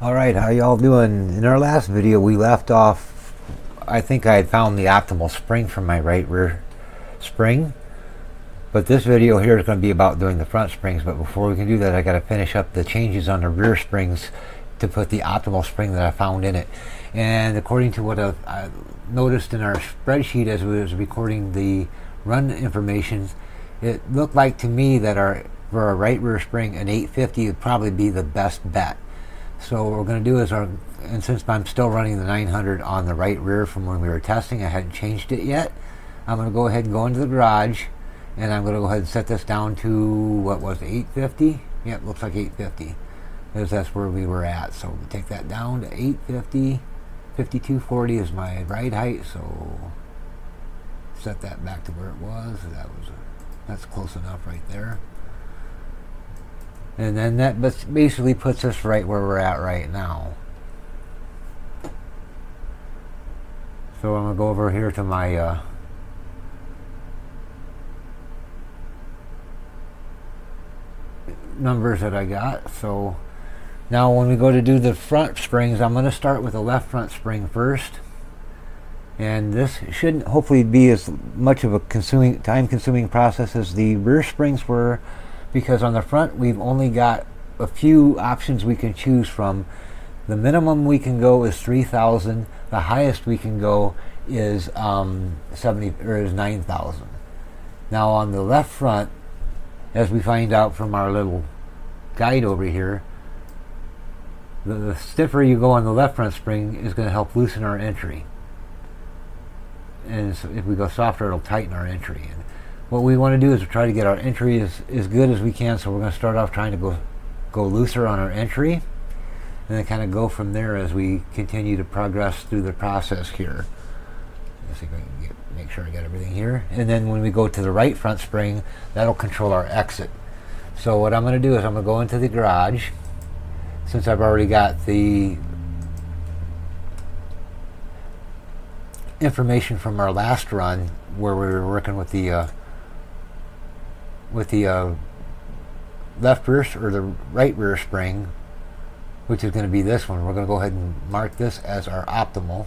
Alright, how y'all doing? In our last video we left off, I think I had found the optimal spring for my right rear spring. But this video here is going to be about doing the front springs. But before we can do that, I got to finish up the changes on the rear springs to put the optimal spring that I found in it. And according to what I noticed in our spreadsheet as we was recording the run information, it looked like to me that for our right rear spring, an 850 would probably be the best bet. So what we're going to do is, and since I'm still running the 900 on the right rear from when we were testing, I hadn't changed it yet. I'm going to go ahead and go into the garage, and I'm going to go ahead and set this down to, what was it, 850? Yep, looks like 850, because that's where we were at. So we take that down to 850. 5240 is my ride height, so set that back to where it was. That's close enough right there. And then that basically puts us right where we're at right now. So I'm going to go over here to my numbers that I got. So now when we go to do the front springs, I'm going to start with the left front spring first. And this shouldn't hopefully be as much of a time-consuming process as the rear springs were, because on the front we've only got a few options we can choose from. The minimum we can go is 3,000. The highest we can go is 9,000. Now on the left front, as we find out from our little guide over here, the stiffer you go on the left front spring is going to help loosen our entry. And so if we go softer, it'll tighten our entry. And what we want to do is try to get our entry as good as we can. So we're going to start off trying to go looser on our entry, and then kind of go from there as we continue to progress through the process here. Let's see if I can make sure I got everything here. And then when we go to the right front spring, that'll control our exit. So what I'm going to do is I'm going to go into the garage, since I've already got the information from our last run where we were working with the left rear or the right rear spring, which is going to be this one. We're going to go ahead and mark this as our optimal.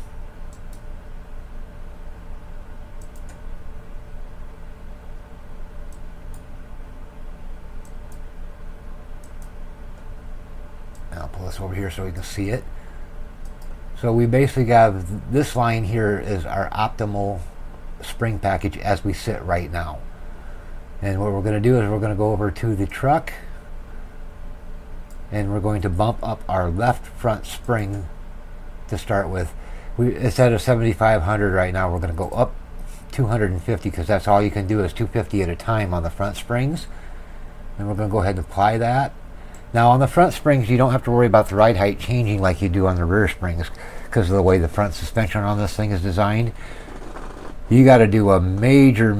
And I'll pull this over here so we can see it. So we basically have this line here is our optimal spring package as we sit right now. And what we're going to do is we're going to go over to the truck, and we're going to bump up our left front spring to start with. It's at a 7,500 right now. We're going to go up 250, because that's all you can do is 250 at a time on the front springs. And we're going to go ahead and apply that. Now on the front springs, you don't have to worry about the ride height changing like you do on the rear springs, because of the way the front suspension on this thing is designed. You got to do a major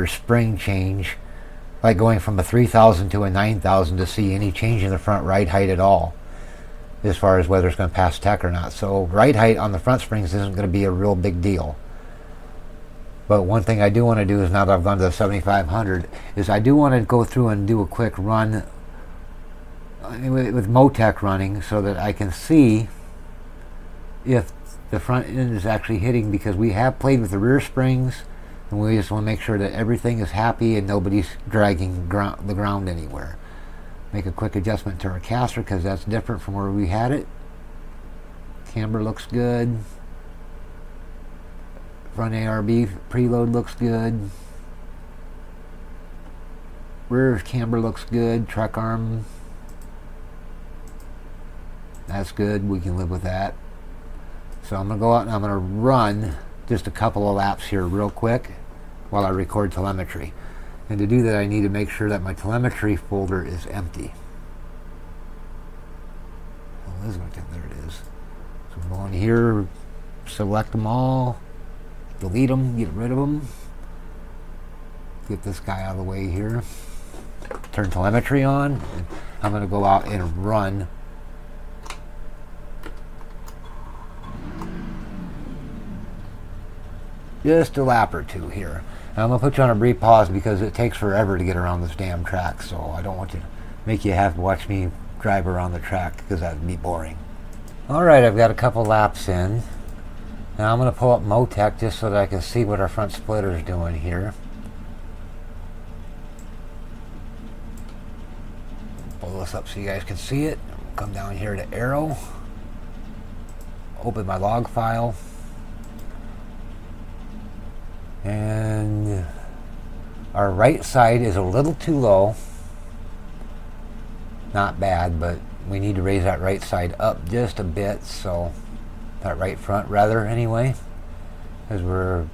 spring change, like going from a 3,000 to a 9,000 to see any change in the front ride height at all, as far as whether it's going to pass tech or not. So ride height on the front springs isn't going to be a real big deal. But one thing I do want to do is, now that I've gone to the 7,500, is I do want to go through and do a quick run with Motec running, so that I can see if the front end is actually hitting, because we have played with the rear springs, and we just want to make sure that everything is happy and nobody's dragging the ground anywhere. Make a quick adjustment to our caster, because that's different from where we had it. Camber looks good. Front ARB preload looks good. Rear camber looks good. Truck arm, that's good. We can live with that. So I'm going to go out and I'm going to run just a couple of laps here real quick while I record telemetry. And to do that, I need to make sure that my telemetry folder is empty. Well, there it is. So I'm going here, select them all, delete them, get rid of them. Get this guy out of the way here. Turn telemetry on. And I'm going to go out and run just a lap or two here. And I'm going to put you on a brief pause because it takes forever to get around this damn track, so I don't want to make you have to watch me drive around the track because that would be boring. Alright, I've got a couple laps in. Now I'm going to pull up Motec just so that I can see what our front splitter is doing here. Pull this up so you guys can see it. Come down here to Aero. Open my log file. And our right side is a little too low. Not bad, but we need to raise that right side up just a bit, so that right front rather anyway, as we're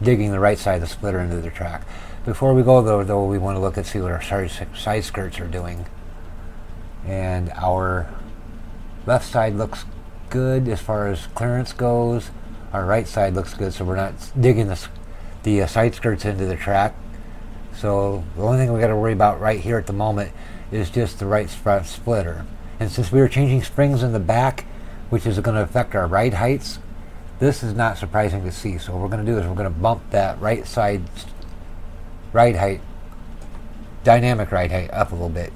digging the right side of the splitter into the track. Before we go though, we want to look and see what our side skirts are doing. And our left side looks good as far as clearance goes. Our right side looks good, so we're not digging the side skirts into the track. So the only thing we got to worry about right here at the moment is just the right front splitter. And since we were changing springs in the back, which is going to affect our ride heights, this is not surprising to see. So what we're going to do is we're going to bump that right side ride height, dynamic ride height, up a little bit.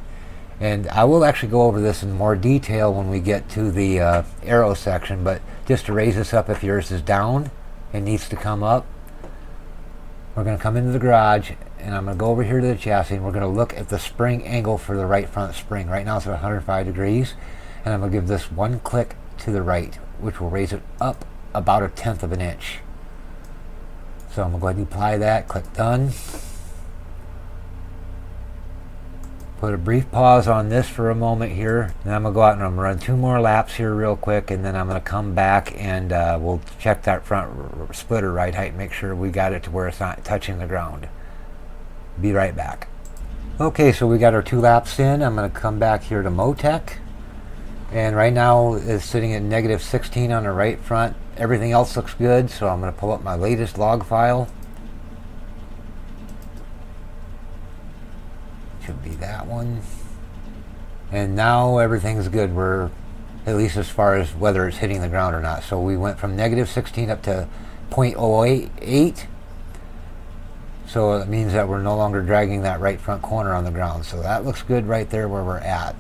And I will actually go over this in more detail when we get to the Aero section, but just to raise this up, if yours is down and needs to come up, we're going to come into the garage and I'm going to go over here to the chassis and we're going to look at the spring angle for the right front spring. Right now it's at 105 degrees, and I'm going to give this one click to the right, which will raise it up about 1/10 of an inch. So I'm going to go ahead and apply that, click done. Put a brief pause on this for a moment here. Then I'm going to go out and I'm going to run 2 more laps here real quick, and then I'm going to come back and we'll check that front splitter ride height and make sure we got it to where it's not touching the ground. Be right back. Okay, so we got our 2 laps in. I'm going to come back here to Motec. And right now it's sitting at -16 on the right front. Everything else looks good, so I'm going to pull up my latest log file. Should be that one. And now everything's good. We're, at least as far as whether it's hitting the ground or not. So we went from -16 up to 0.088. So it means that we're no longer dragging that right front corner on the ground. So that looks good right there where we're at.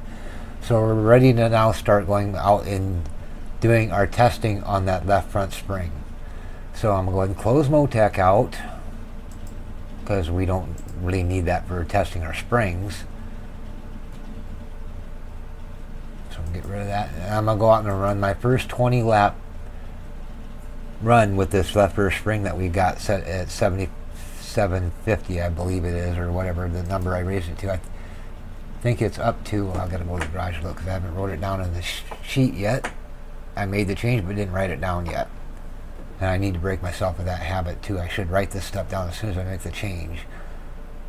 So we're ready to now start going out and doing our testing on that left front spring. So I'm going to go ahead and close Motec out, because we don't really need that for testing our springs. So I'm going to get rid of that. And I'm going to go out and run my first 20 lap run with this left rear spring that we got set at 7750, I believe it is, or whatever the number I raised it to. I think it's up to, well, I've got to go to the garage look because I haven't wrote it down in the sheet yet. I made the change but didn't write it down yet. And I need to break myself of that habit too. I should write this stuff down as soon as I make the change.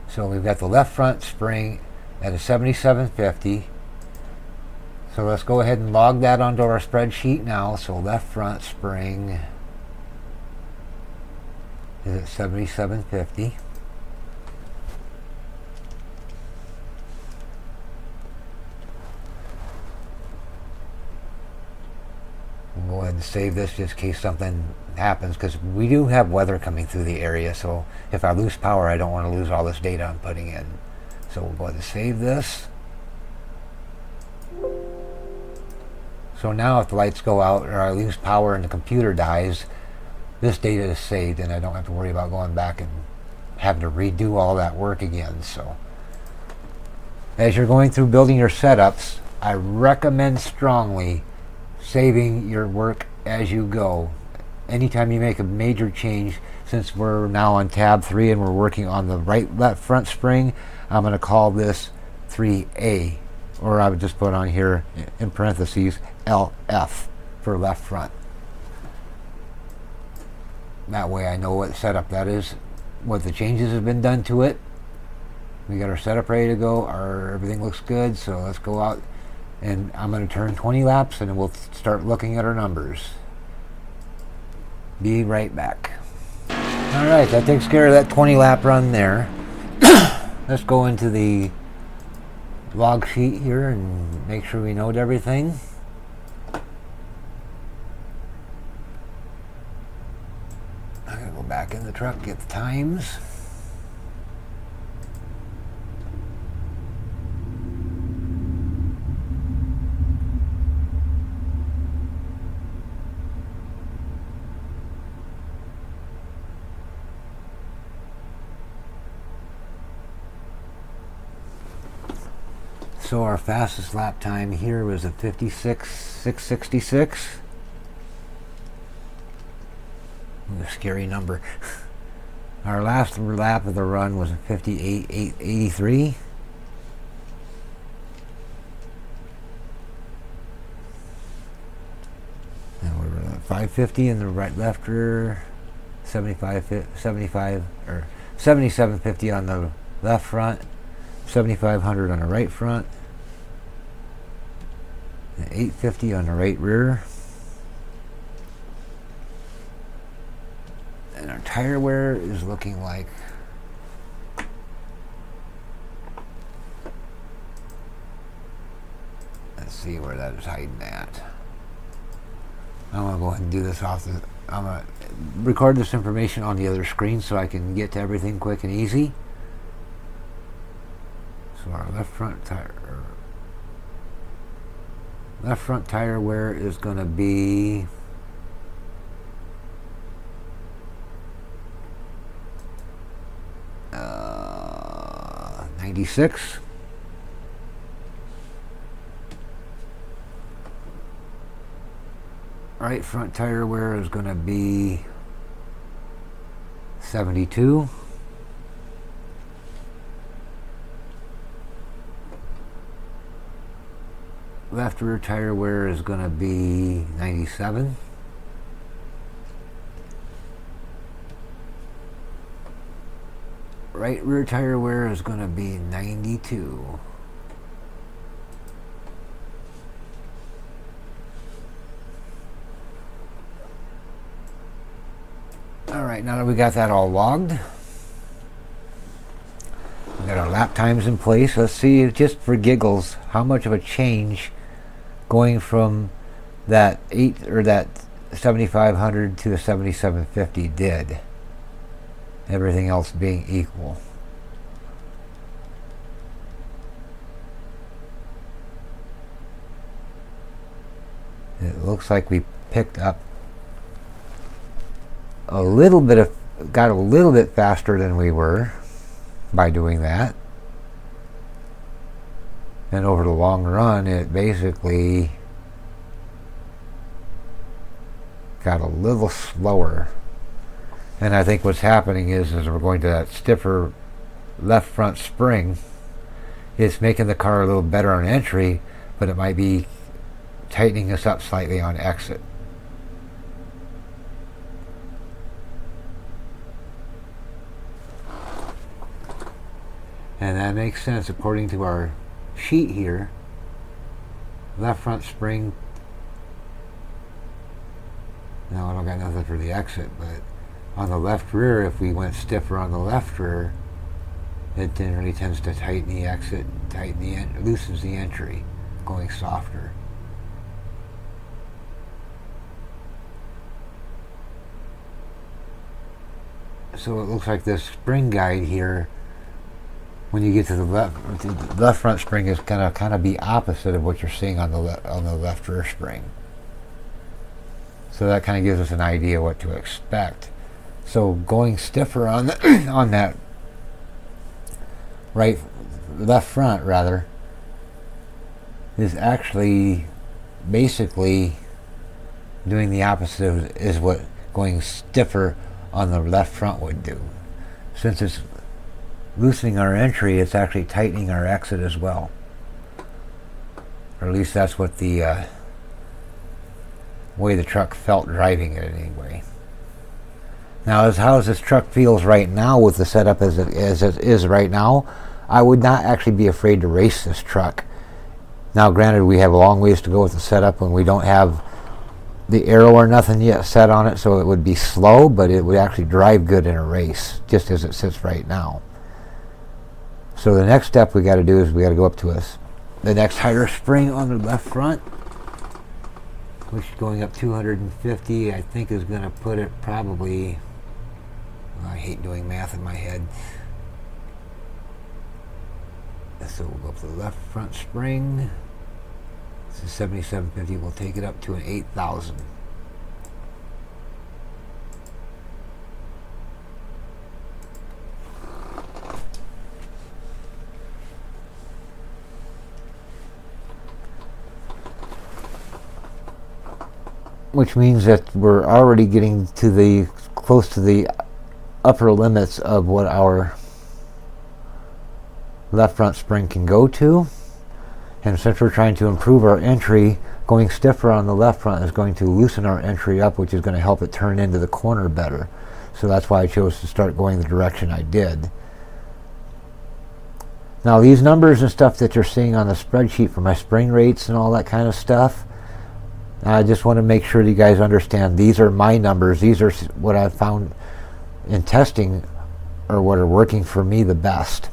So we've got the left front spring at a 7750. So let's go ahead and log that onto our spreadsheet now. So left front spring is at 7750. Go ahead and save this just in case something happens, because we do have weather coming through the area, so if I lose power I don't want to lose all this data I'm putting in. So we'll go ahead and save this. So now if the lights go out or I lose power and the computer dies, this data is saved and I don't have to worry about going back and having to redo all that work again. So as you're going through building your setups, I recommend strongly saving your work as you go. Anytime you make a major change, since we're now on tab 3 and we're working on the right left front spring, I'm going to call this 3A, or I would just put on here in parentheses LF for left front. That way I know what setup that is, what the changes have been done to it. We got our setup ready to go, everything looks good, so let's go out. And I'm going to turn 20 laps and then we'll start looking at our numbers. Be right back. Alright, that takes care of that 20 lap run there. Let's go into the log sheet here and make sure we note everything. I'm going to go back in the truck, get the times. So our fastest lap time here was a 56.666. A scary number. Our last lap of the run was a 58.83. And we're at 550 in the right left rear, 7750 on the left front, 7500 on the right front, and 850 on the right rear. And our tire wear is looking like let's see where that is hiding at. I'm gonna go ahead and do this off the. I'm gonna record this information on the other screen so I can get to everything quick and easy. So our left front tire wear is gonna be 96. Right front tire wear is going to be 72. Left rear tire wear is going to be 97. Right rear tire wear is going to be 92. Alright, now that we got that all logged, we got our lap times in place. Let's see, just for giggles, how much of a change going from that 7500 to a 7750 did. Everything else being equal. It looks like we picked up a little bit of, got a little bit faster than we were by doing that. And over the long run, it basically got a little slower. And I think what's happening is we're going to that stiffer left front spring. It's making the car a little better on entry, but it might be tightening us up slightly on exit. And that makes sense according to our sheet here. Left front spring. No, I don't got nothing for the exit, but on the left rear, if we went stiffer on the left rear, it generally tends to tighten the exit, loosens the entry, going softer. So it looks like this spring guide here, when you get to the left front spring is gonna kind of be opposite of what you're seeing on the left rear spring. So that kind of gives us an idea what to expect. So going stiffer on the, on that left front rather is actually basically doing the opposite is what going stiffer on the left front would do. Since it's loosening our entry, it's actually tightening our exit as well. Or at least that's what the way the truck felt driving it anyway. Now, how this truck feels right now with the setup as it is right now, I would not actually be afraid to race this truck. Now, granted, we have a long ways to go with the setup when we don't have the aero or nothing yet set on it, so it would be slow, but it would actually drive good in a race, just as it sits right now. So the next step we got to do is we got to go up to the next higher spring on the left front, which going up 250, I think is going to put it probably, I hate doing math in my head. So we'll go up to the left front spring. This is 7750. We'll take it up to an 8,000. which means that we're already getting to the close to the upper limits of what our left front spring can go to. And since we're trying to improve our entry, going stiffer on the left front is going to loosen our entry up, which is going to help it turn into the corner better. So that's why I chose to start going the direction I did. Now these numbers and stuff that you're seeing on the spreadsheet for my spring rates and all that kind of stuff, I just want to make sure that you guys understand these are my numbers. These are what I've found in testing, or what are working for me the best.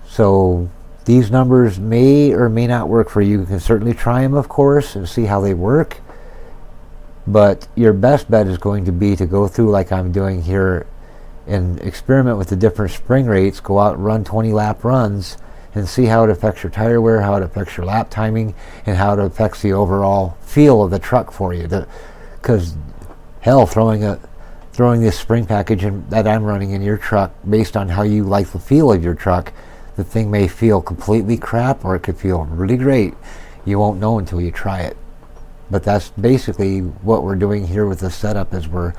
So these numbers may or may not work for you. You can certainly try them, of course, and see how they work. But your best bet is going to be to go through like I'm doing here and experiment with the different spring rates. Go out and run 20 lap runs and see how it affects your tire wear, how it affects your lap timing, and how it affects the overall feel of the truck for you. Because hell, throwing this spring package that I'm running in your truck based on how you like the feel of your truck, the thing may feel completely crap or it could feel really great. You won't know until you try it. But that's basically what we're doing here with the setup, is we're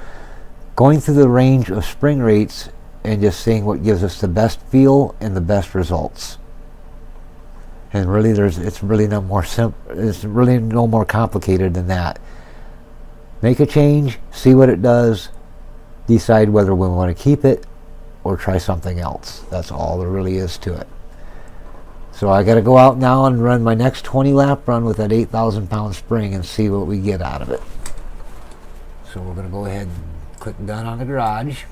going through the range of spring rates and just seeing what gives us the best feel and the best results. And really it's really no more complicated than that. Make a change, see what it does, decide whether we want to keep it or try something else. That's all there really is to it. So I got to go out now and run my next 20 lap run with that 8,000 pound spring and see what we get out of it. So we're going to go ahead and click done on the garage,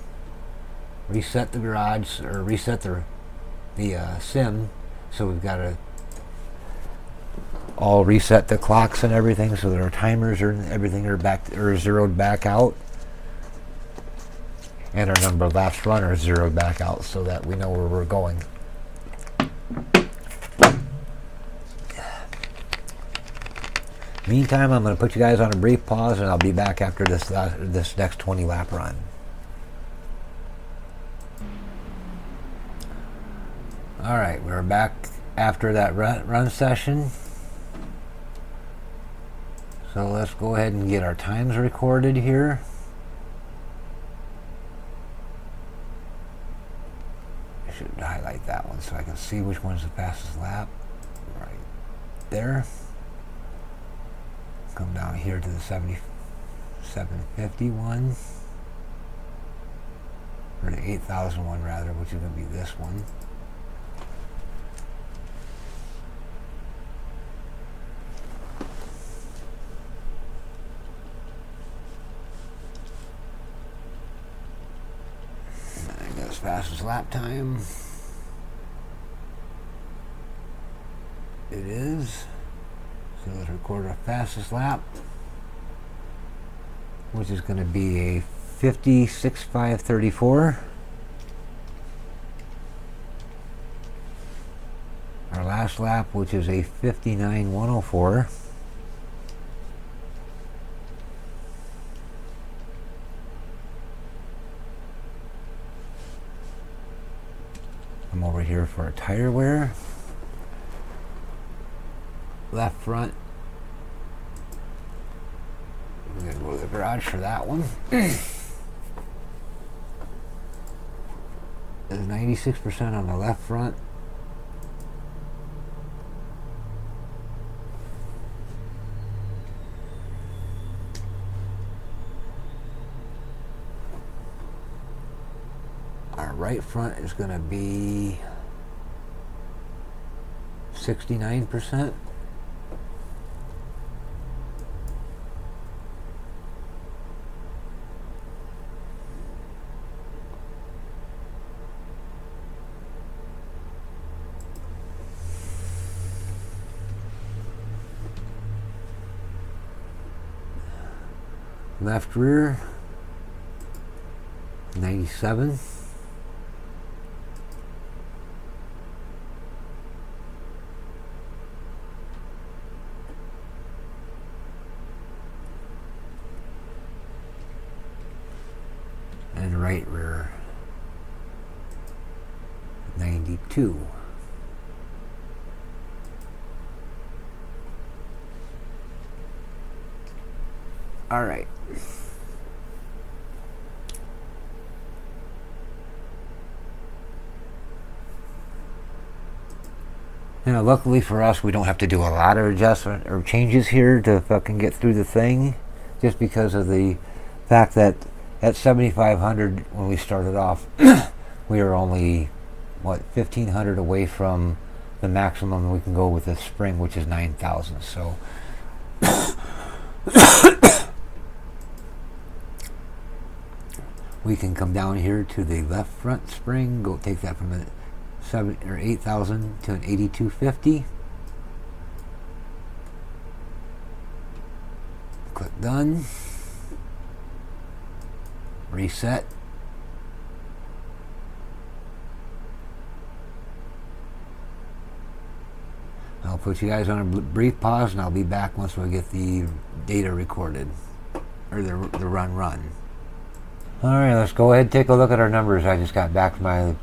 reset the garage, or reset the sim. So we've got to all reset the clocks and everything so that our timers and everything are zeroed back out, and our number of laps run are zeroed back out so that we know where we're going. Meantime, I'm going to put you guys on a brief pause, and I'll be back after this next 20 lap run. Alright, we're back after that run session. So let's go ahead and get our times recorded here. I should highlight that one so I can see which one's the fastest lap. Right there. Come down here to the 7751, or the 8001 rather, which is going to be this one. And I guess fastest lap time. It is. So let's record our fastest lap, which is going to be a 56.534. Our last lap, which is a 59.104. I'm over here for a tire wear. Left front. I'm going to go to the garage for that one. There's 96% on the left front. Our right front is going to be 69%. Left rear, 97. And right rear, 92. All right. You know, luckily for us, we don't have to do a lot of adjustment or changes here to fucking get through the thing, just because of the fact that at 7,500 when we started off, we were only, what, 1,500 away from the maximum we can go with this spring, which is 9,000. So we can come down here to the left front spring, go take that from a 7 or 8,000 to an 8,250. Click done. Reset. I'll put you guys on a brief pause, and I'll be back once we get the data recorded, or the run. All right, let's go ahead and take a look at our numbers. I just got back from my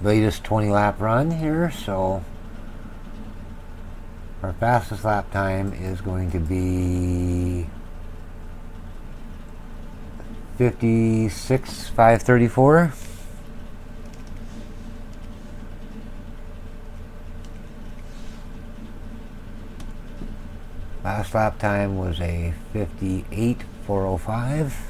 latest 20 lap run here, so our fastest lap time is going to be 56,534. Last lap time was a 58,405.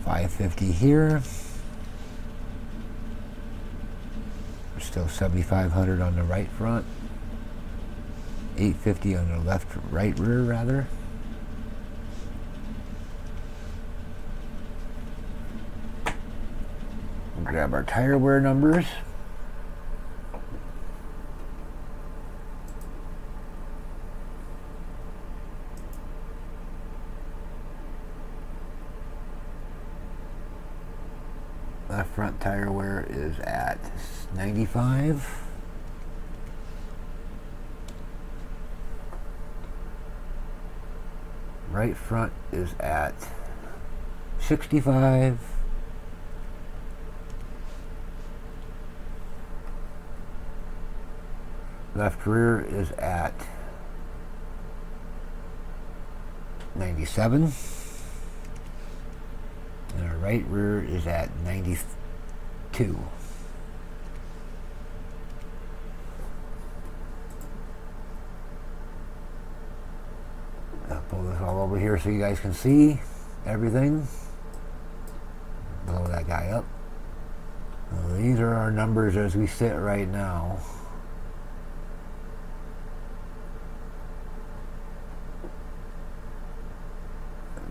550 here. We're still 7,500 on the right front. 850 on the right rear rather. We'll grab our tire wear numbers. Left front tire wear is at 95. Right front is at 65. Left rear is at 97. And our right rear is at 92. I'll pull this all over here so you guys can see everything. Blow that guy up. Well, these are our numbers as we sit right now.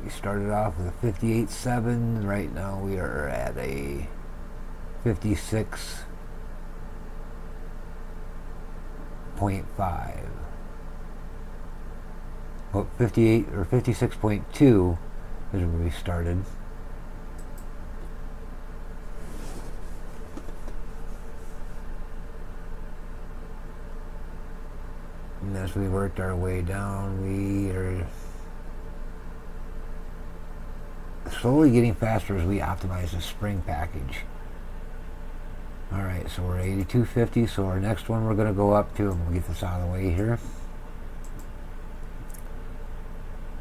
We started off with a 58.7. Right now we are at a 56.5. Well, 58 or 56.2 is where we started. And as we worked our way down, we are slowly getting faster as we optimize the spring package. Alright, so we're 8250, so our next one we're going to go up to, and we'll get this out of the way here.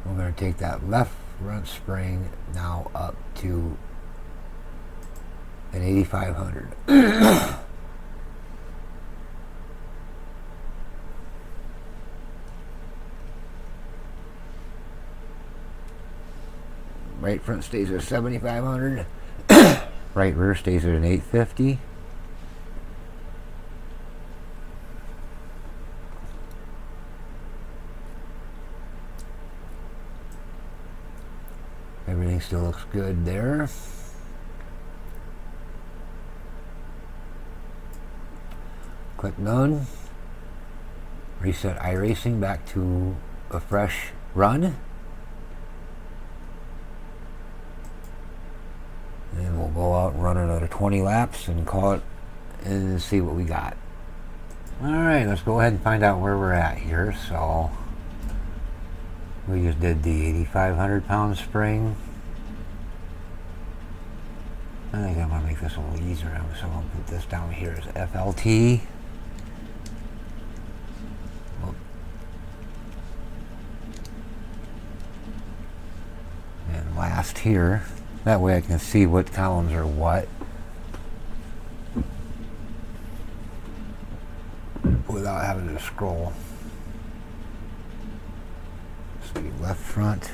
We're going to take that left front spring now up to an 8500. Right front stays at 7500. Right rear stays at an 850. Everything still looks good there. Click done. Reset iRacing back to a fresh run. And we'll go out and run another 20 laps and call it and see what we got. Alright, let's go ahead and find out where we're at here. So we just did the 8,500 pound spring. I think I'm going to make this a little easier. So I'm going to put this down here as FLT. here. That way I can see what columns are what without having to scroll. Let's see, left front,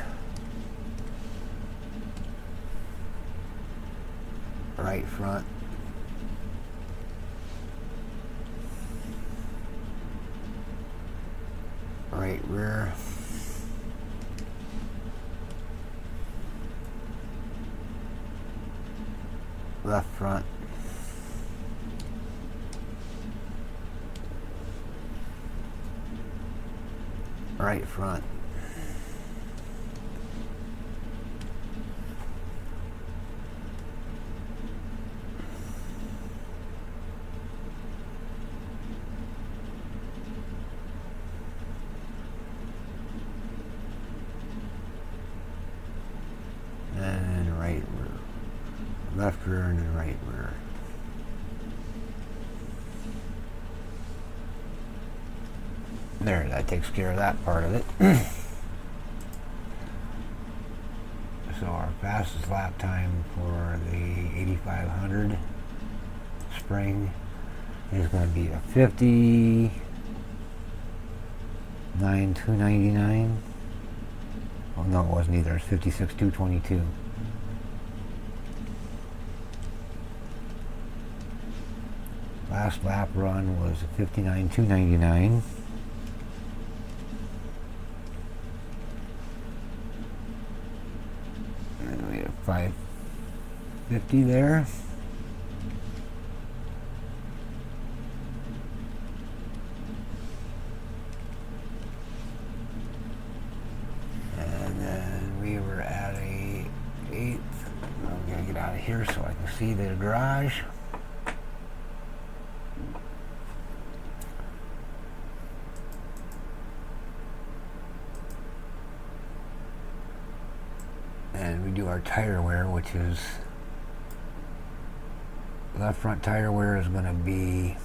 right front, right rear, left front, right front, and right rear, left rear and then right rear. There, that takes care of that part of it. So our fastest lap time for the 8500 spring is going to be a 59,299. Oh no, it wasn't either. It's 56,222. Last lap run was 59,299. And we have 550 there. And then we were at a 8th. I'm going to get out of here so I can see the garage. And we do our tire wear, which is left front tire wear is going to be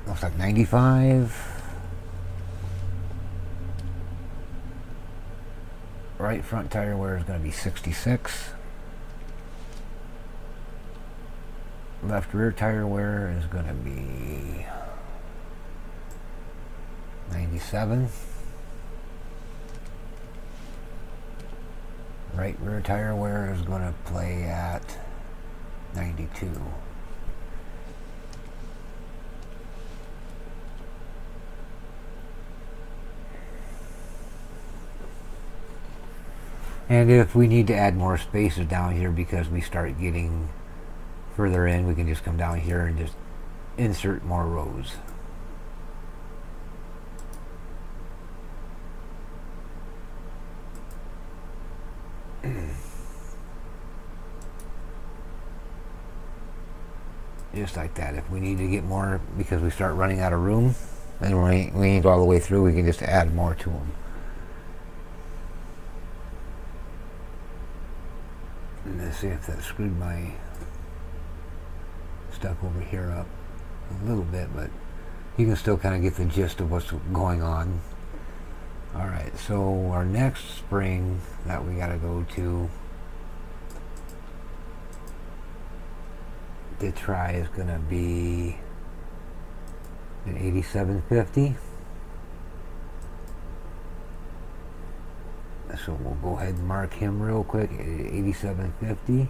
looks like 95. Right front tire wear is going to be 66. Left rear tire wear is going to be 97. Right rear tire wear is going to play at 92. And if we need to add more spaces down here because we start getting further in, we can just come down here and just insert more rows. Just like that. If we need to get more because we start running out of room and we ain't all the way through, we can just add more to them. And let's see if that screwed my stuff over here up a little bit, but you can still kind of get the gist of what's going on. Alright, so our next spring that we got to go to try is going to be an 8750. So we'll go ahead and mark him real quick at 8750.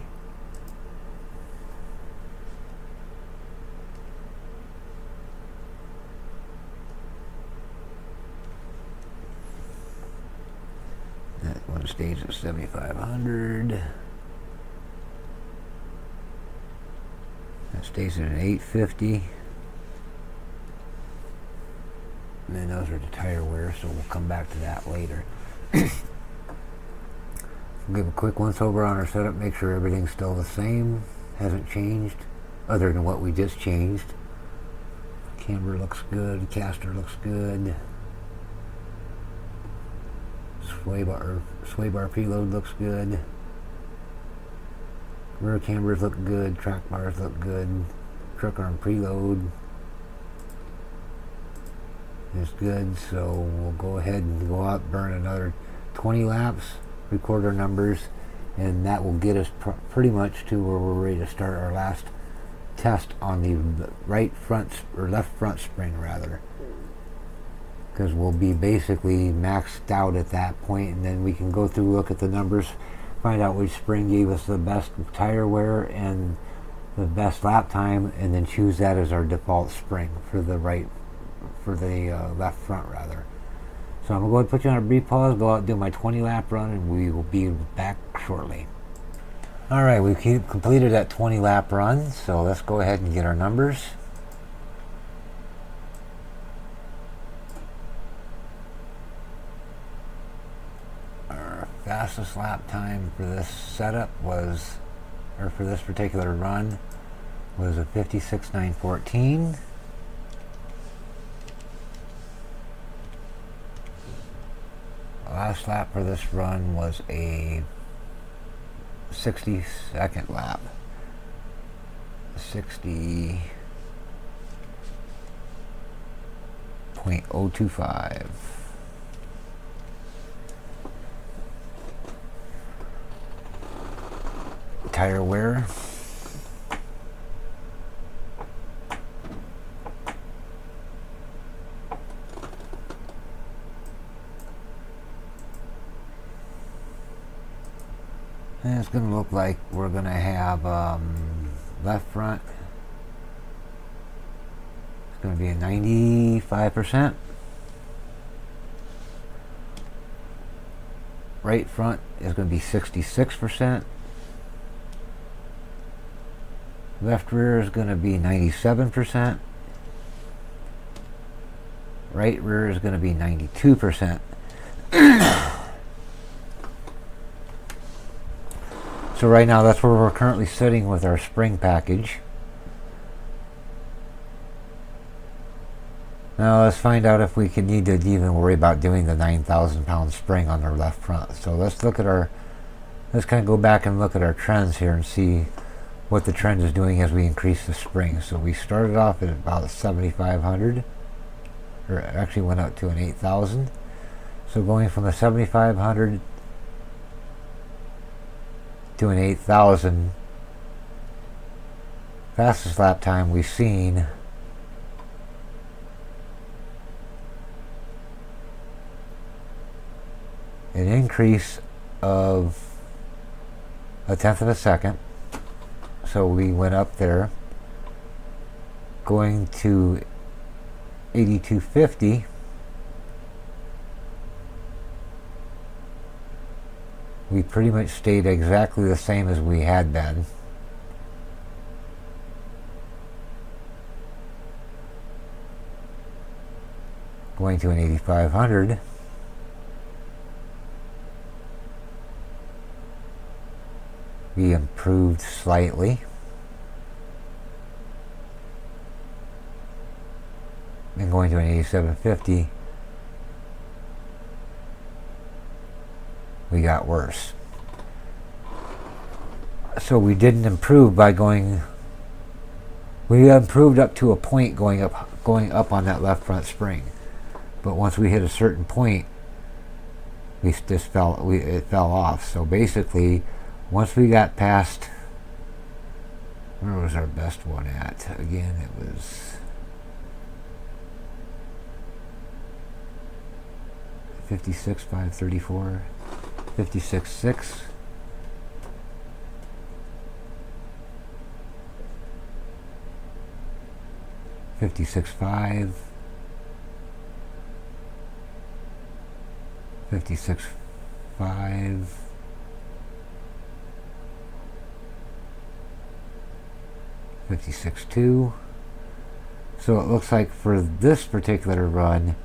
That one stays at 7500. That stays at an 850. And then those are the tire wear, so we'll come back to that later. Give a quick once over on our setup, make sure everything's still the same, hasn't changed, other than what we just changed. Camber looks good, caster looks good. Sway bar preload looks good. Rear cambers look good, track bars look good. truck arm preload is good, so we'll go ahead and go out, burn another 20 laps, record our numbers, and that will get us pretty much to where we're ready to start our last test on the right front, or left front spring rather, because we'll be basically maxed out at that point, and then we can go through, look at the numbers, find out which spring gave us the best tire wear and the best lap time, and then choose that as our default spring for the left front rather. So I'm going to go ahead and put you on a brief pause, go out and do my 20 lap run, and we will be back shortly. Alright, we've completed that 20 lap run, so let's go ahead and get our numbers. Our fastest lap time for this setup was, or for this particular run, was a 56.914. Last lap for this run was a 60-second lap. 60.025. Tire wear. And it's going to look like we're going to have left front. It's going to be a 95%. Right front is going to be 66%. Left rear is going to be 97%. Right rear is going to be 92%. So right now that's where we're currently sitting with our spring package. Now let's find out if we can need to even worry about doing the 9,000 pound spring on our left front. So let's look at let's kind of go back and look at our trends here and see what the trend is doing as we increase the spring. So we started off at about 7,500, or actually went up to an 8,000. So going from the 7,500 to an 8,000, fastest lap time we've seen an increase of 1/10 of a second. So we went up there, going to 8250. We pretty much stayed exactly the same as we had been. Going to an 8500. We improved slightly. And going to an 8750. We got worse. So we didn't improve by going, we improved up to a point going up on that left front spring. But once we hit a certain point, it fell off. So basically, once we got past, where was our best one at? Again, it was 56,534. 56.6. $56.5. 56.5. 56.2. So it looks like for this particular run,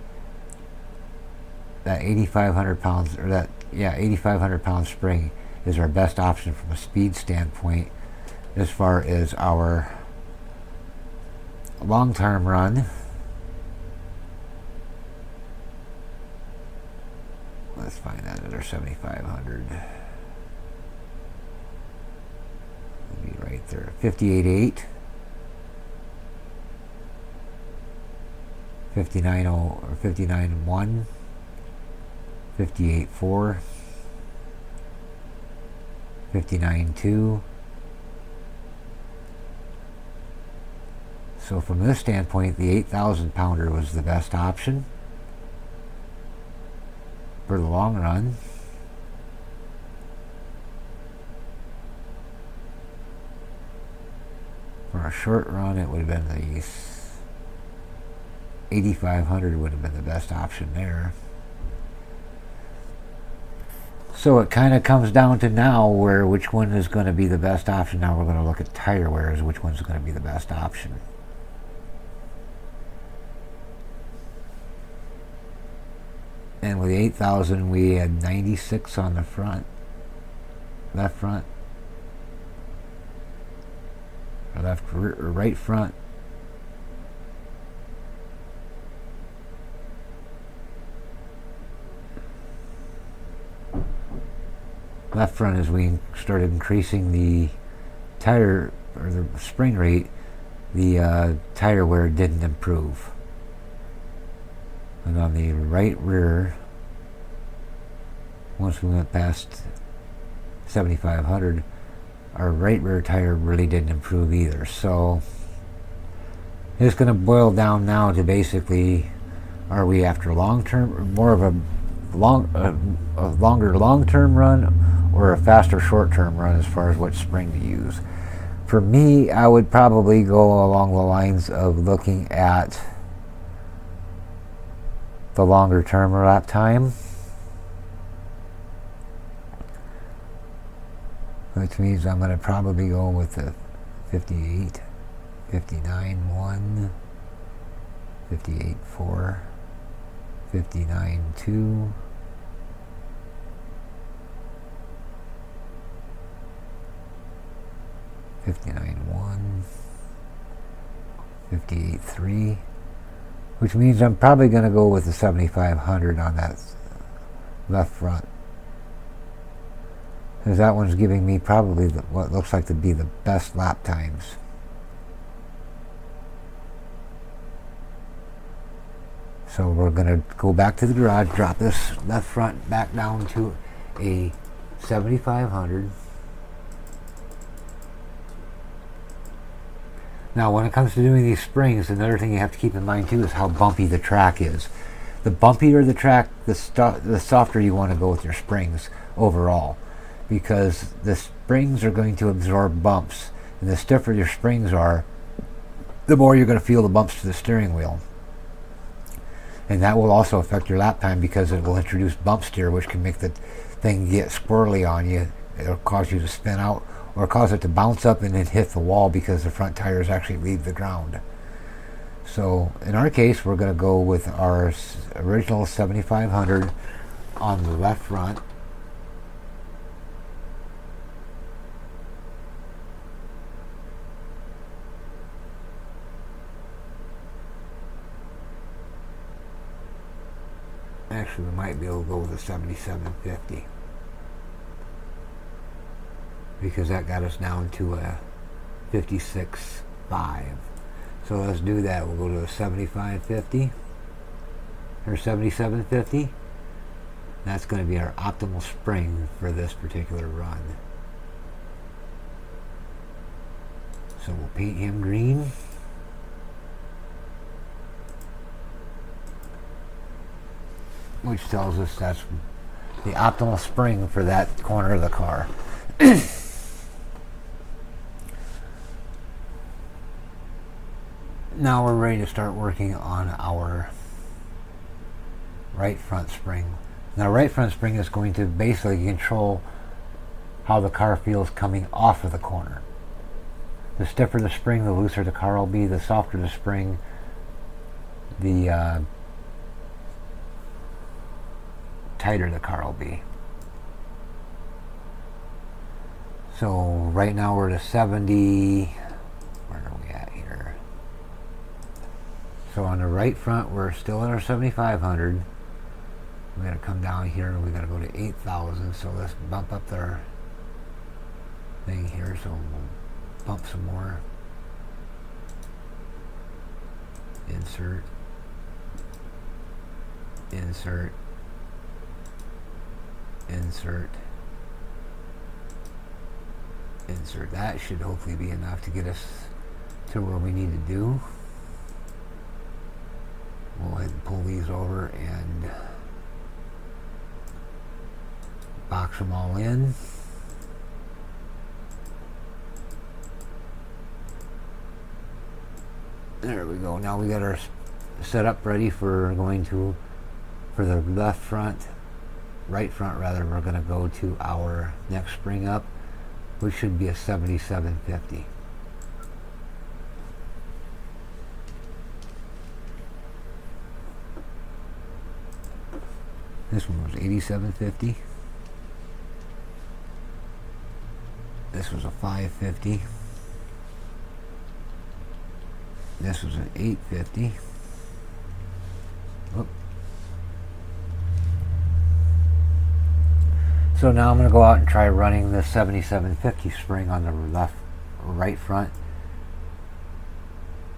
that 8,500 pounds, or that, yeah, 8,500 pound spring is our best option from a speed standpoint as far as our long-term run. Let's find that at our 7,500. It'll be right there, 58.8. 59.0 or 59.1, 58.4, 59.2. So from this standpoint, the 8,000 pounder was the best option for the long run. For a short run, it would have been the 8,500 would have been the best option there. So it kind of comes down to now where which one is going to be the best option. Now we're going to look at tire wear as which one's going to be the best option. And with the 8,000, we had 96 on the front, left front, or right front. Left front, as we started increasing the tire or the spring rate, the tire wear didn't improve. And on the right rear, once we went past 7,500, our right rear tire really didn't improve either. So it's going to boil down now to basically, are we after long-term, more of a longer long-term run or a faster short-term run as far as what spring to use? For me, I would probably go along the lines of looking at the longer term lap time, which means I'm going to probably go with the 58, 59.1, 58.4, 59.2, 59.1, 58.3, which means I'm probably going to go with the 7,500 on that left front, because that one's giving me probably what looks like to be the best lap times. So we're going to go back to the garage, drop this left front back down to a 7,500. Now, when it comes to doing these springs, another thing you have to keep in mind too is how bumpy the track is. The bumpier the track, the softer you want to go with your springs overall, because the springs are going to absorb bumps, and the stiffer your springs are, the more you're going to feel the bumps to the steering wheel. And that will also affect your lap time, because it will introduce bump steer, which can make the thing get squirrely on you. It'll cause you to spin out, or cause it to bounce up and then hit the wall because the front tires actually leave the ground. So in our case, we're going to go with our original 7,500 on the left front. Actually, we might be able to go with a 7,750, because that got us down to a 56.5. So let's do that. We'll go to a 75.50 or 77.50. That's going to be our optimal spring for this particular run. So we'll paint him green. Which tells us that's the optimal spring for that corner of the car. Now we're ready to start working on our right front spring. Now, right front spring is going to basically control how the car feels coming off of the corner. The stiffer the spring, the looser the car will be. The softer the spring, the tighter the car will be. So right now we're at a 70. Where are we at here? So on the right front, we're still at our 7,500. We're going to come down here and we're going to go to 8,000. So let's bump up our thing here. So we'll bump some more. Insert. insert, insert, insert. That should hopefully be enough to get us to where we need to do. We'll go ahead and pull these over and box them all in. There we go. Now we got our setup ready for going to, for the left front, right front rather, we're going to go to our next spring up, which should be a 7750. This one was 8750. This was a 550. This was an 850. Whoop. So now I'm going to go out and try running the 7750 spring on the left or right front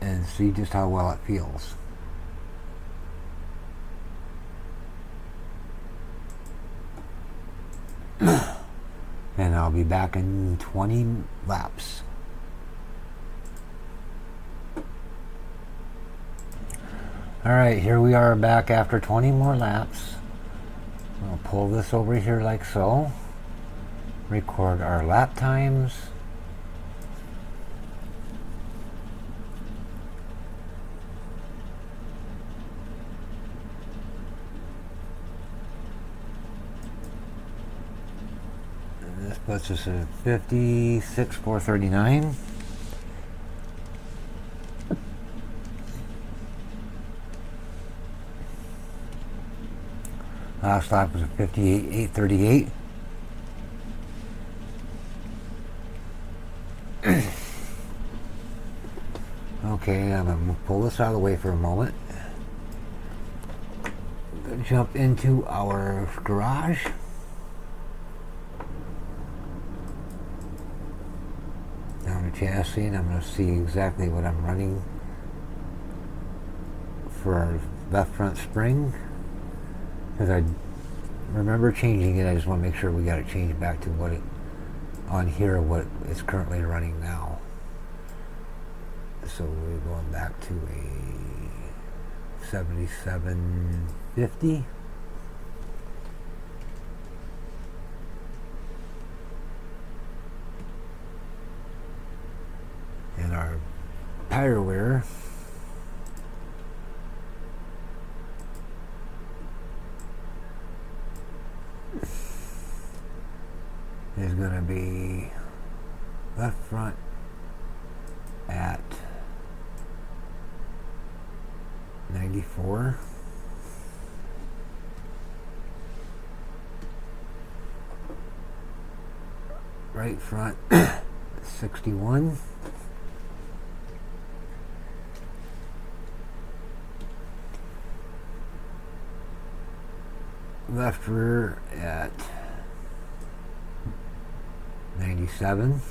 and see just how well it feels. And I'll be back in 20 laps. Alright, here we are back after 20 more laps. We'll pull this over here like so. Record our lap times. And this puts us at 56,439. Last lap was a 58,838. Okay, I'm going to pull this out of the way for a moment. I'm going to jump into our garage. Down to chassis, and I'm going to see exactly what I'm running for our left front spring. Because I remember changing it, I just want to make sure we got it changed back to what it, on here, what it's currently running now. So we're going back to a 7750. And our tire wear is going to be left front at 94, right front 61, left rear at 97,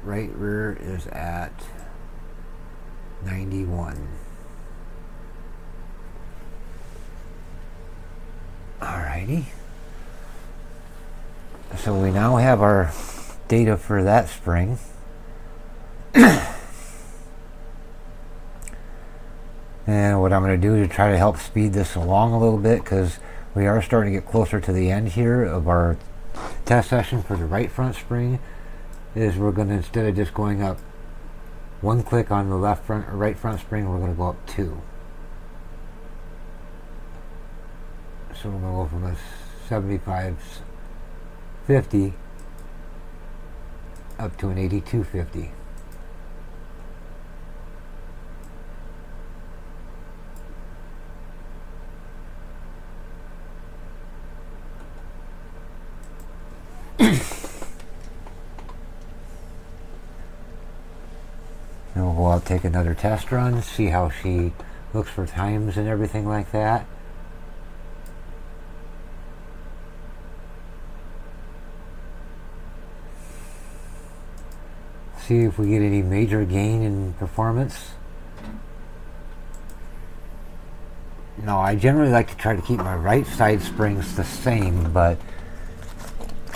right rear is at 91. Alrighty. So we now have our data for that spring. And what I'm going to do to try to help speed this along a little bit, because we are starting to get closer to the end here of our test session for the right front spring, is we're going to, instead of just going up one click on the left front or right front spring, we're going to go up two. So we're going to go from a 7550 up to an 8250. And we'll go out, take another test run, see how she looks for times and everything like that. see if we get any major gain in performance. No, I generally like to try to keep my right side springs the same, but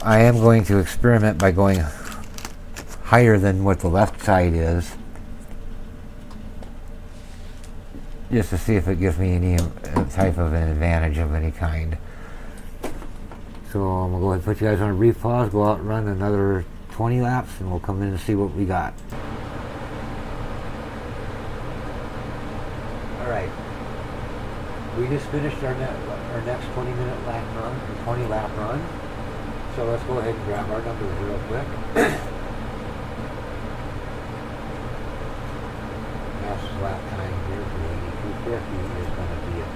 I am going to experiment by going higher than what the left side is, just to see if it gives me any type of an advantage of any kind. So I'm going to go ahead and put you guys on a brief pause, go out and run another 20 laps, and we'll come in and see what we got. Alright, we just finished our next 20-minute lap run, or 20 lap run. So let's go ahead and grab our numbers real quick. Fastest lap time here for 82.50 is going to be a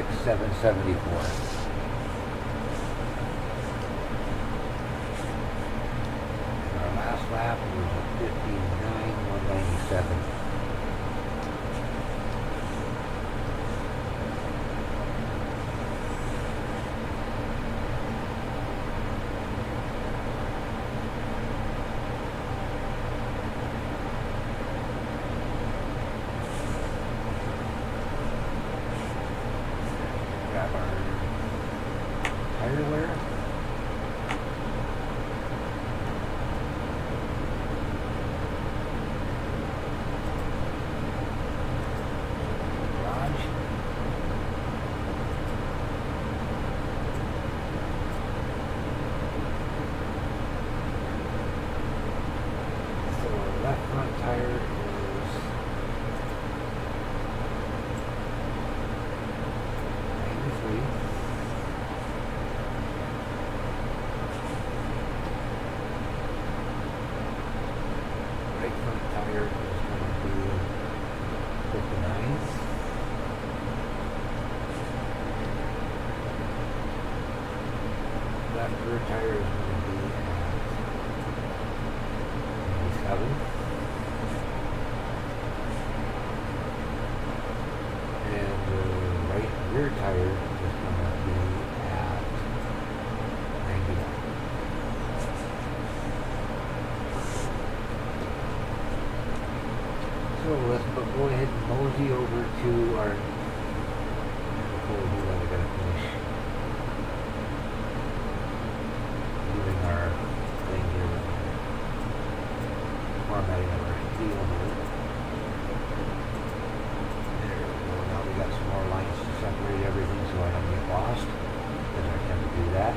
56.774. Lap was a 59.197. Grab our tire wear. Left front tire is 93. Right front tire is going to be 59. Left rear tire is going to be at 97. Rear tire is going to be at 99. So let's go ahead and mosey over to our, before we do that, I gotta finish doing our thing here with formatting of our deal here. Got some more lines to separate everything so I don't get lost, because I tend to do that.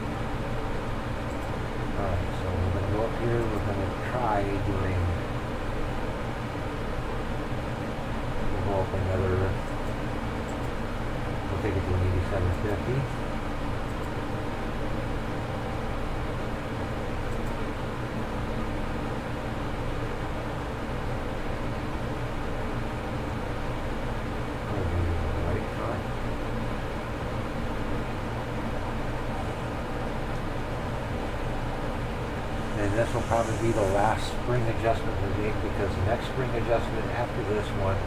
Alright, so we're going to go up here, we're going to try doing, we'll go up another, we'll take it to an 87.50. And this will probably be the last spring adjustment we make, because the next spring adjustment after this one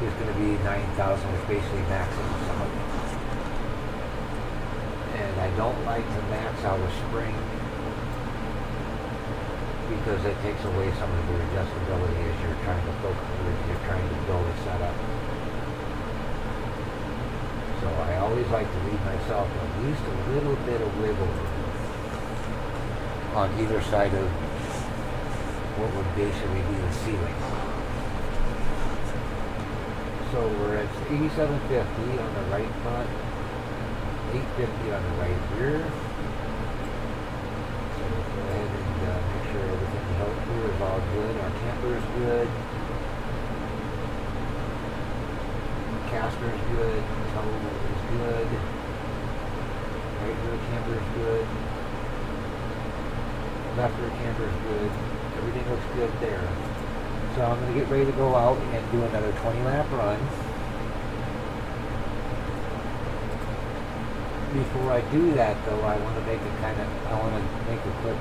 is going to be 9,000, which basically maxes us out. And I don't like to max out a spring because it takes away some of your adjustability as you're trying to focus, as you're trying to build a setup. So I always like to leave myself at least a little bit of wiggle room on either side of what would basically be the ceiling. So we're at 87.50 on the right front, 8.50 on the right rear. So let's go ahead and make sure everything here is all good. Our camper is good. Caster is good. Tow is good. Right rear camper is good. Left rear camper is good. Everything looks good there. So I'm going to get ready to go out and do another 20 lap run. Before I do that though, I want to make a quick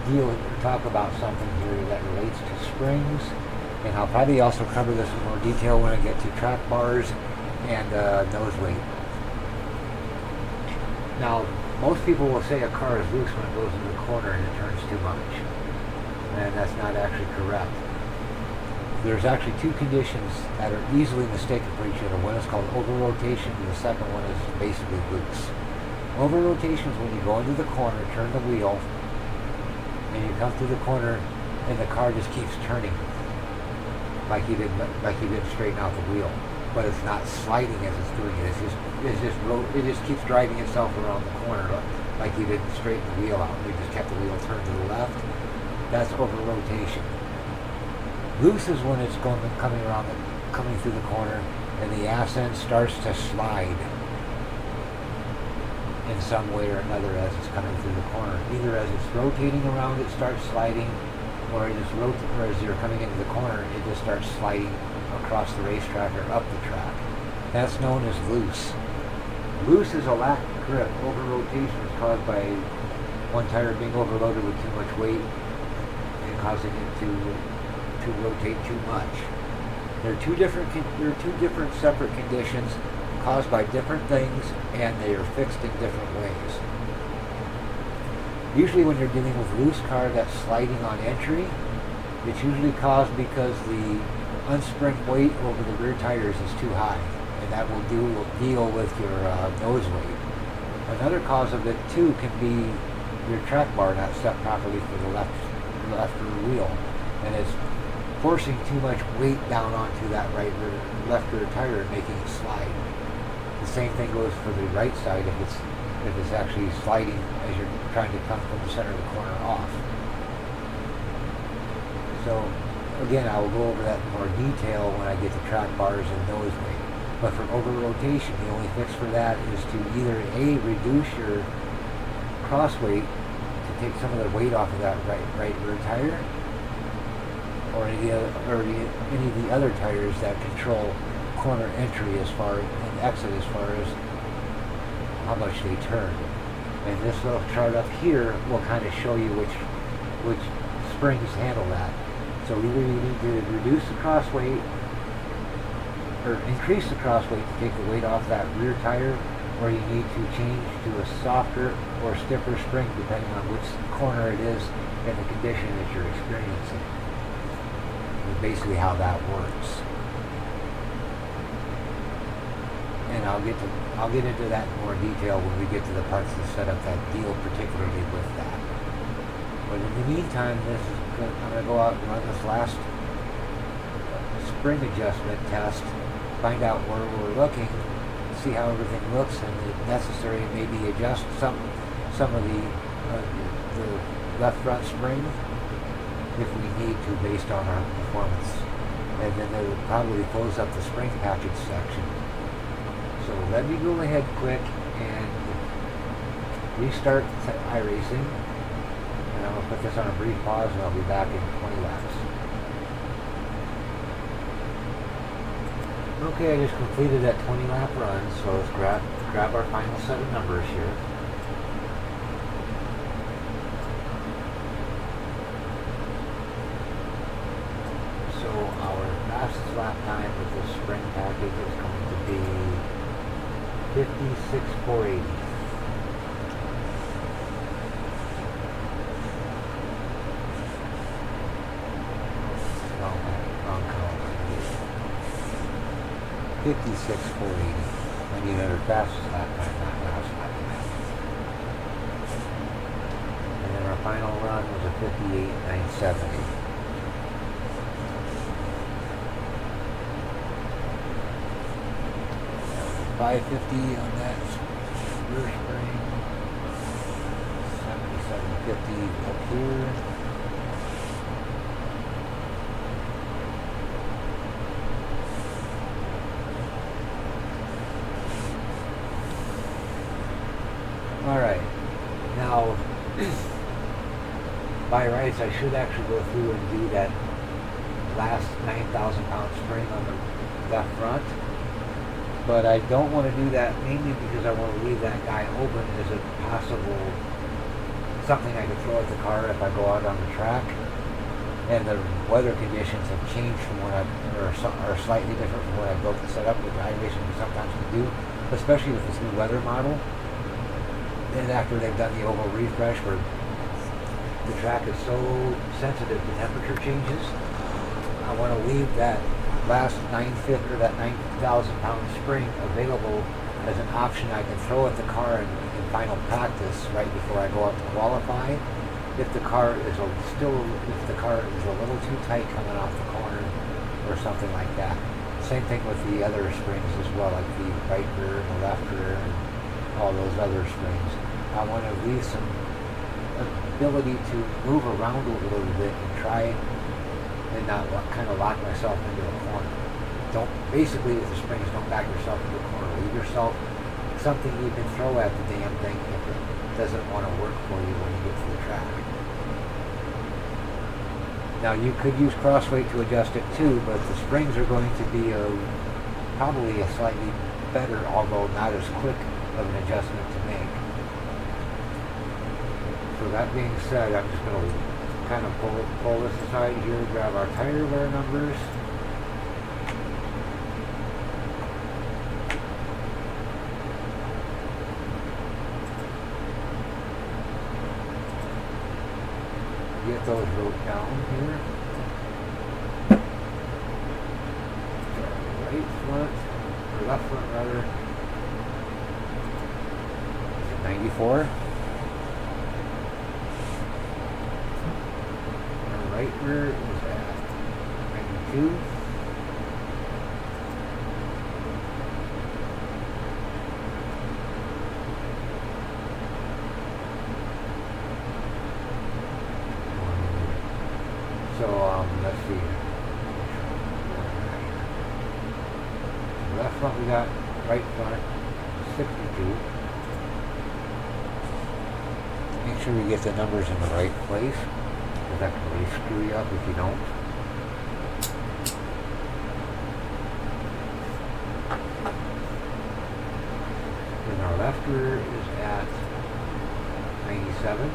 deal, talk about something here that relates to springs. And I'll probably also cover this in more detail when I get to track bars and nose weight. Now, most people will say a car is loose when it goes in the corner and it turns too much. and that's not actually correct. There's actually two conditions that are easily mistaken for each other. One is called over-rotation, and the second one is basically loose. Over-rotation is when you go into the corner, turn the wheel, and you come through the corner, and the car just keeps turning, like you didn't straighten out the wheel. But it's not sliding as it's doing it. It just keeps driving itself around the corner, like you didn't straighten the wheel out. You just kept the wheel turned to the left. That's over-rotation. Loose is when it's coming through the corner, and the ass end starts to slide in some way or another as it's coming through the corner. Either as it's rotating around, it starts sliding, or as you're coming into the corner, it just starts sliding across the racetrack or up the track. That's known as loose. Loose is a lack of grip. Over-rotation is caused by one tire being overloaded with too much weight and causing it to rotate too much. There are two different separate conditions caused by different things, and they are fixed in different ways. Usually when you're dealing with loose car that's sliding on entry, it's usually caused because the unspring weight over the rear tires is too high, and that will deal with your nose weight. Another cause of it too can be your track bar not set properly for the left rear wheel, and it's forcing too much weight down onto that left rear tire and making it slide. The same thing goes for the right side if it's actually sliding as you're trying to come from the center of the corner off. So again, I will go over that in more detail when I get to track bars and nose weight. But for over-rotation, the only fix for that is to either A, reduce your cross weight to take some of the weight off of that right rear tire, or any of the other tires that control corner entry and exit as far as how much they turn. And this little chart up here will kind of show you which springs handle that. So either you need to reduce the cross weight or increase the cross weight to take the weight off that rear tire, or you need to change to a softer or stiffer spring depending on which corner it is and the condition that you're experiencing. That's basically how that works. And I'll get into that in more detail when we get to the parts that set up that deal particularly with that. But in the meantime, I'm going to go out and run this last spring adjustment test, find out where we're looking, see how everything looks, and if necessary, maybe adjust some of the left front spring if we need to based on our performance. And then they would probably close up the spring package section. So let me go ahead quick and restart iRacing. And I'm going to put this on a brief pause, and I'll be back in 20 laps. Okay, I just completed that 20 lap run, so let's grab our final set of numbers here. So our fastest lap time with this spring package is going to be 56.480. Wrong column. 56.480. I need our fastest lap time, not last lap time. And then our final run was a 58.970. 550 on that rear spring, 7750 up here. Alright, now by rights I should actually go through and do that last 9,000 pound spring on the left front. But I don't want to do that mainly because I want to leave that guy open as a possible something I could throw at the car if I go out on the track. And the weather conditions have changed from what are slightly different from what I built the setup with iRacing we sometimes can do, especially with this new weather model. And after they've done the oval refresh where the track is so sensitive to temperature changes. I want to leave that last 950 or that 9,000 pound spring available as an option I can throw at the car in final practice right before I go out to qualify. If the car is a little too tight coming off the corner or something like that. Same thing with the other springs as well, like the right rear and the left rear and all those other springs. I want to leave some ability to move around a little bit and try and not kind of lock myself into a corner. Basically with the springs, don't back yourself into a corner. Leave yourself something you can throw at the damn thing if it doesn't want to work for you when you get to the track. Now you could use crossweight to adjust it too, but the springs are going to be probably a slightly better, although not as quick of an adjustment to make. So that being said, I'm just going to kind of pull this aside here, grab our tire wear numbers. Get those wrote down here. Right front, or left front rather, is it 94? Our right rear is at 92. So, let's see. Left front we got, right front, 62. Make sure you get the numbers in the right place, because that can really screw you up if you don't. Then our left rear is at 97.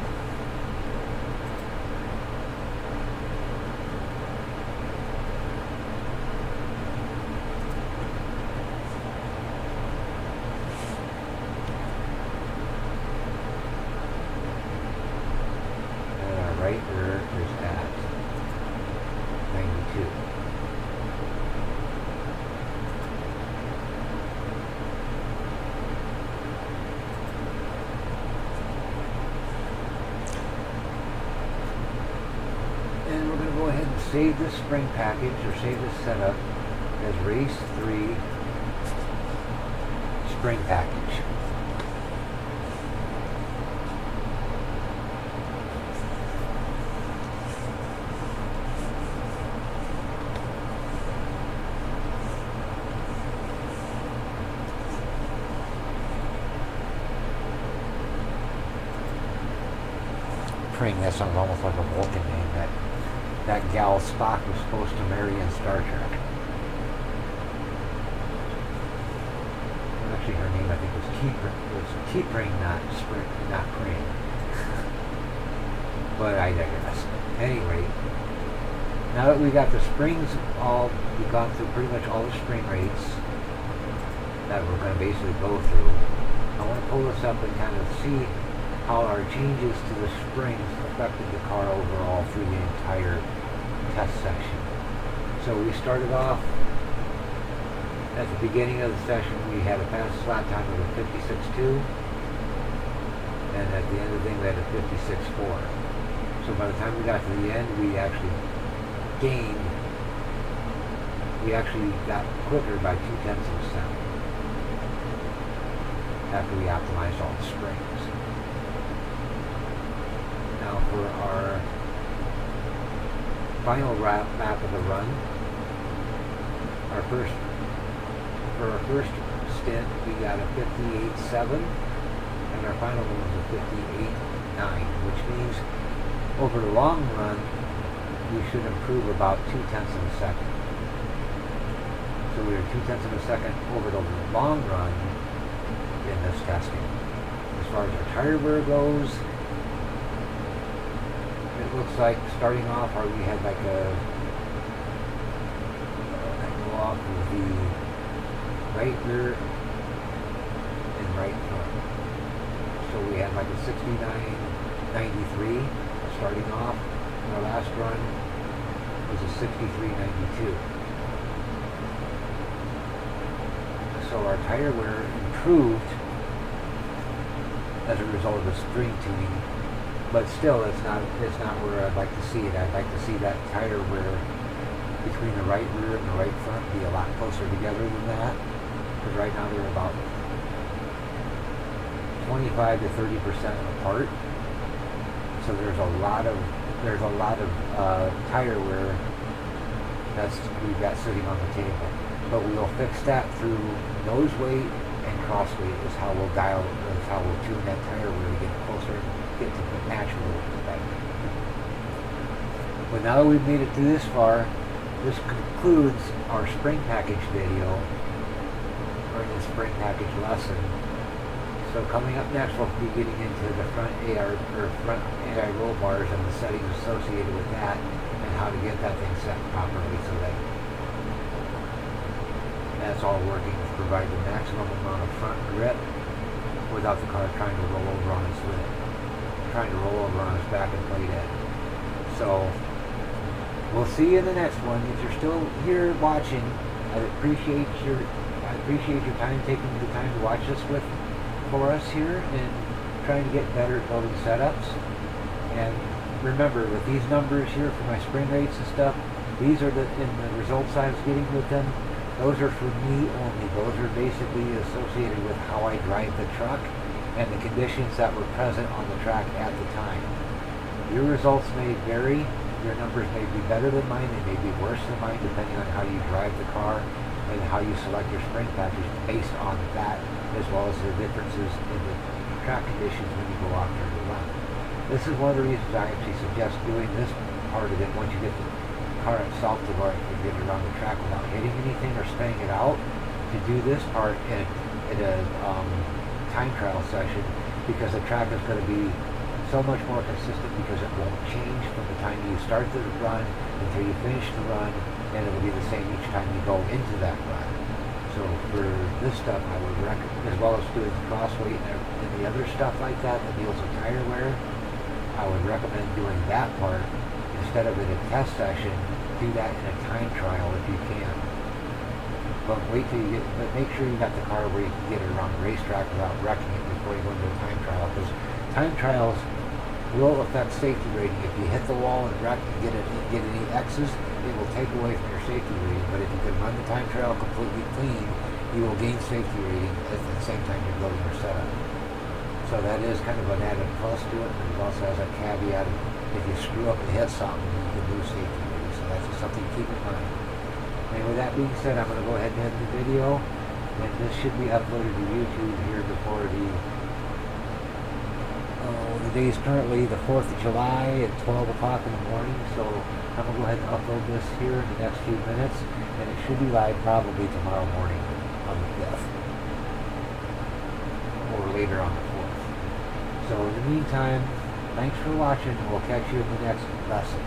Right rear is at 92. And we're going to go ahead and save this spring package, or save this setup as Race 3 spring package. That sounds almost like a Vulcan name. That gal Spock was supposed to marry in Star Trek. Actually, her name I think was Keypring, not Spring, not Pring. But I digress. Anyway, now that we got the springs we've gone through pretty much all the spring rates that we're going to basically go through. I want to pull this up and kind of see how our changes to the springs affected the car overall through the entire test section. So we started off at the beginning of the session, we had a fastest lap time of a 56.2, and at the end of the thing we had a 56.4. So by the time we got to the end, we actually got quicker by 0.2 of a second after we optimized all the springs. Now for our final lap of the run, for our first stint we got a 58.7 and our final one was a 58.9, which means over the long run we should improve about 0.2 of a second. So we are 0.2 of a second over the long run in this testing. As far as our tire wear goes, it looks like starting off, we had like I go off of the right rear and right front. So we had like a 69.93 starting off, our last run was a 63.92. So our tire wear improved as a result of the spring tuning, but still it's not where I'd like to see it. I'd like to see that tire wear between the right rear and the right front be a lot closer together than that, because right now they're about 25 to 30% apart. So there's a lot of tire wear we've got sitting on the table. But we'll fix that through nose weight and cross weight is how we'll tune that tire wear to get closer, get to the natural better. But now that we've made it through this far, this concludes our spring package video, or the spring package lesson. So coming up next, we'll be getting into the front AI roll bars and the settings associated with that, and how to get that thing set properly so that that's all working to provide the maximum amount of front grip without the car trying to roll over on its lid, trying to roll over on its back and play dead. So we'll see you in the next one. If you're still here watching, I appreciate your time, taking the time to watch this for us here and trying to get better at building setups. And remember, with these numbers here for my spring rates and stuff, these are the results I was getting with them. Those are for me only. Those are basically associated with how I drive the truck and the conditions that were present on the track at the time. Your results may vary. Your numbers may be better than mine. They may be worse than mine, depending on how you drive the car and how you select your spring package based on that, as well as the differences in the track conditions when you go out there to run. This is one of the reasons I actually suggest doing this part of it once you get the car itself to where you get it around the track without hitting anything or spraying it out, to do this part in a time trial session, because the track is going to be so much more consistent, because it won't change from the time you start the run until you finish the run, and it will be the same each time you go into that run. So for this stuff, I would recommend, as well as doing the cross weight and the other stuff like that deals with tire wear, I would recommend doing that part instead of in a test session. Do that in a time trial if you can. But make sure you got the car where you can get it around the racetrack without wrecking it before you go into a time trial, because time trials will affect safety rating. If you hit the wall and wreck and get any X's, it will take away from your safety rating. But if you can run the time trial completely clean, you will gain safety rating at the same time you're building your setup. So that is kind of an added plus to it, but it also has a caveat of if you screw up and hit something, you can lose safety rating. So that's just something to keep in mind. And with that being said, I'm going to go ahead and end the video, and this should be uploaded to YouTube here before the day is currently the 4th of July at 12 o'clock in the morning, so I'm going to go ahead and upload this here in the next few minutes, and it should be live probably tomorrow morning on the 5th, or later on the 4th. So in the meantime, thanks for watching, and we'll catch you in the next lesson.